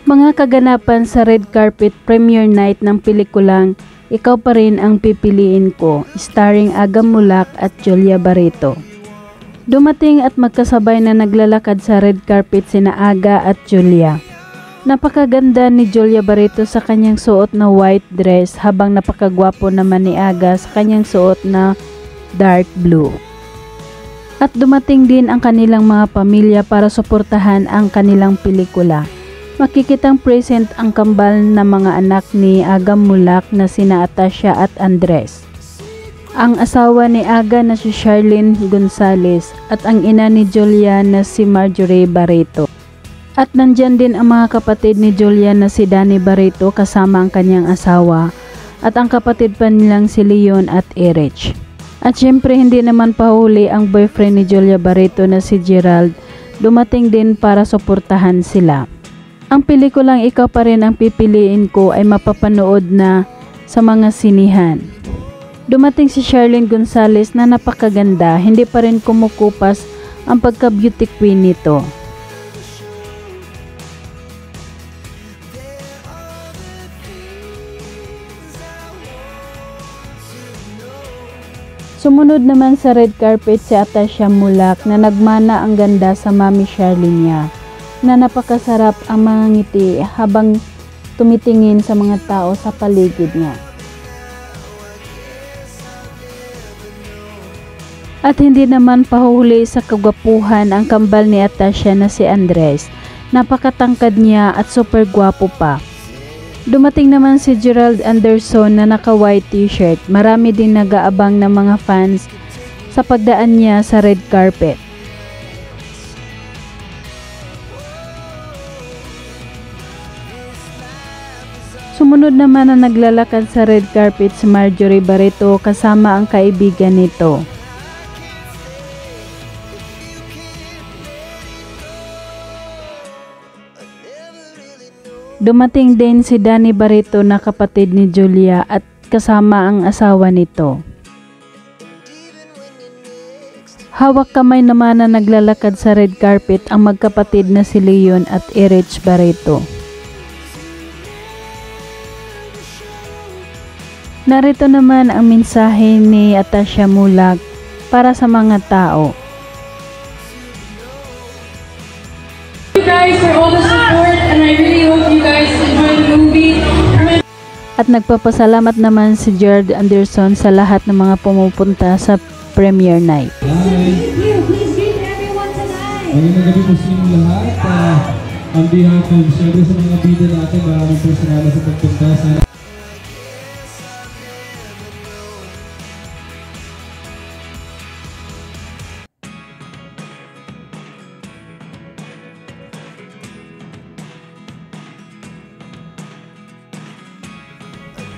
Mga kaganapan sa red carpet premiere night ng pelikulang Ikaw Pa Rin Ang Pipiliin Ko, starring Aga Mulak at Julia Barreto. Dumating at magkasabay na naglalakad sa red carpet sina Aga at Julia. Napakaganda ni Julia Barreto sa kanyang suot na white dress habang napakagwapo naman ni Aga sa kanyang suot na dark blue. At dumating din ang kanilang mga pamilya para suportahan ang kanilang pelikula. Makikitang present ang kambal na mga anak ni Aga Mulak na sina Atasha at Andres. Ang asawa ni Aga na si Charlene Gonzalez at ang ina ni Julia na si Marjorie Barreto. At nandyan din ang mga kapatid ni Julia na si Danny Barreto kasama ang kanyang asawa at ang kapatid pa nilang si Leon at Erich. At syempre hindi naman pahuli ang boyfriend ni Julia Barreto na si Gerald, dumating din para suportahan sila. Ang pelikulang Ikaw Pa Rin Ang Pipiliin Ko ay mapapanood na sa mga sinihan. Dumating si Charlene Gonzalez na napakaganda, hindi pa rin kumukupas ang pagka-beauty queen nito. Sumunod naman sa red carpet si Atasha Mulak na nagmana ang ganda sa mami Charlene niya, na napakasarap ang mga ngiti habang tumitingin sa mga tao sa paligid niya. At hindi naman pahuli sa kagwapuhan ang kambal ni Atasha na si Andres. Napakatangkad niya at super gwapo pa. Dumating naman si Gerald Anderson na naka-white t-shirt. Marami din nag-aabang ng mga fans sa pagdaan niya sa red carpet. Sumunod naman na naglalakad sa red carpet si Marjorie Barreto kasama ang kaibigan nito. Dumating din si Danny Barreto na kapatid ni Julia at kasama ang asawa nito. Hawak kamay naman na naglalakad sa red carpet ang magkapatid na si Leon at Erich Barreto. Narito naman ang mensahe ni Atasha Mulak para sa mga tao. Thank you guys for all the support and I really hope you guys enjoy the movie. At nagpapasalamat naman si Gerald Anderson sa lahat ng mga pumupunta sa premiere night. Please greet everyone tonight. Magandang gabi po sa inyong lahat. On behalf of syempre sa mga bida natin, maraming po salamat sa pagpunta sa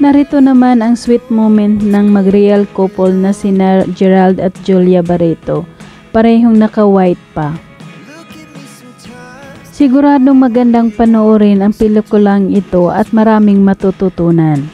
Narito naman ang sweet moment ng mag-real couple na sina Gerald at Julia Barreto, parehong naka-white pa. Siguradong magandang panoorin ang pelikulang ito at maraming matututunan.